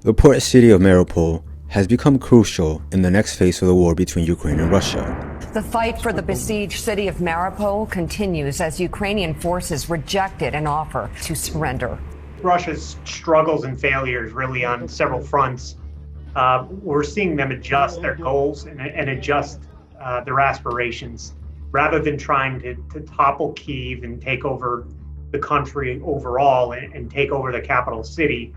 The port city of Mariupol has become crucial in the next phase of the war between Ukraine and Russia. The fight for the besieged city of Mariupol continues as Ukrainian forces rejected an offer to surrender. Russia's struggles and failures really on several fronts. We're seeing them adjust their goals and adjust their aspirations rather than trying to topple Kyiv and take over the country overall and take over the capital city.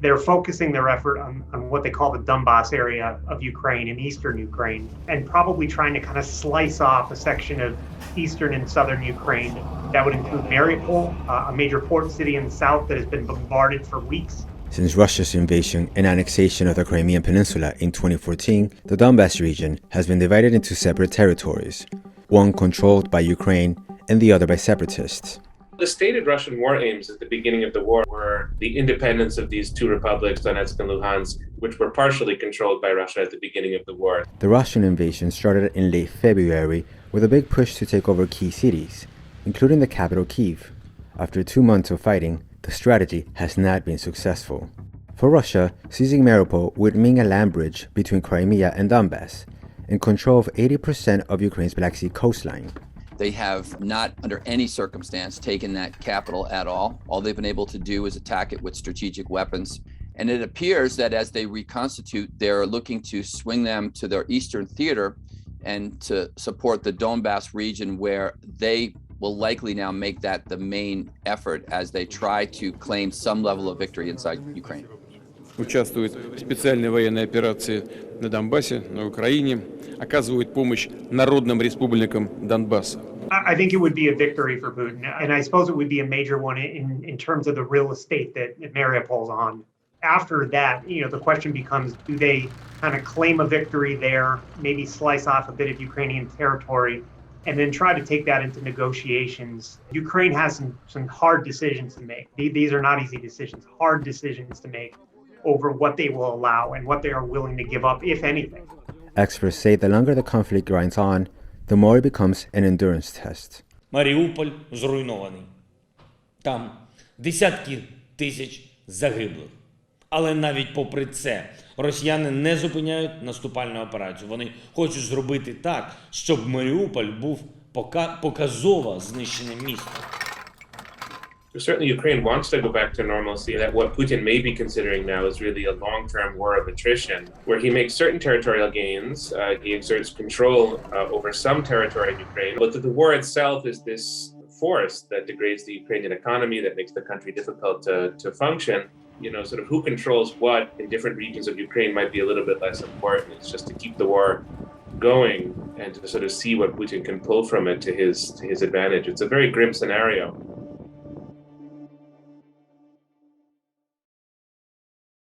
They're focusing their effort on what they call the Donbas area of Ukraine and eastern Ukraine, and probably trying to kind of slice off a section of eastern and southern Ukraine. That would include Mariupol, a major port city in the south that has been bombarded for weeks. Since Russia's invasion and annexation of the Crimean Peninsula in 2014, the Donbas region has been divided into separate territories, one controlled by Ukraine and the other by separatists. The stated Russian war aims at the beginning of the war were the independence of these two republics, Donetsk and Luhansk, which were partially controlled by Russia at the beginning of the war. The Russian invasion started in late February with a big push to take over key cities, including the capital Kyiv. After 2 months of fighting, the strategy has not been successful. For Russia, seizing Mariupol would mean a land bridge between Crimea and Donbas, and control of 80% of Ukraine's Black Sea coastline. They have not, under any circumstance, taken that capital at all. All they've been able to do is attack it with strategic weapons. And it appears that as they reconstitute, they're looking to swing them to their eastern theater and to support the Donbas region, where they will likely now make that the main effort as they try to claim some level of victory inside Ukraine. Участвует в специальной военной операции на Донбассе, на Украине, оказывает помощь народным республикам Донбасса. I think it would be a victory for Putin, and I suppose it would be a major one in terms of the real estate that Mariupol's on. After that, the question becomes, do they kind of claim a victory there, maybe slice off a bit of Ukrainian territory, and then try to take that into negotiations? Ukraine has some hard decisions to make. These are not easy decisions, hard decisions to make over what they will allow and what they are willing to give up, if anything. Experts say the longer the conflict grinds on, the more it becomes an endurance test. Маріуполь зруйнований. Там десятки тисяч загиблих. Але навіть попри це, росіяни не зупиняють наступальну операцію. Вони хочуть зробити так, щоб Маріуполь був показово знищеним містом. Certainly Ukraine wants to go back to normalcy. That what Putin may be considering now is really a long-term war of attrition, where he makes certain territorial gains, he exerts control over some territory in Ukraine, but that the war itself is this force that degrades the Ukrainian economy, that makes the country difficult to function. Sort of who controls what in different regions of Ukraine might be a little bit less important. It's just to keep the war going and to sort of see what Putin can pull from it to his advantage. It's a very grim scenario.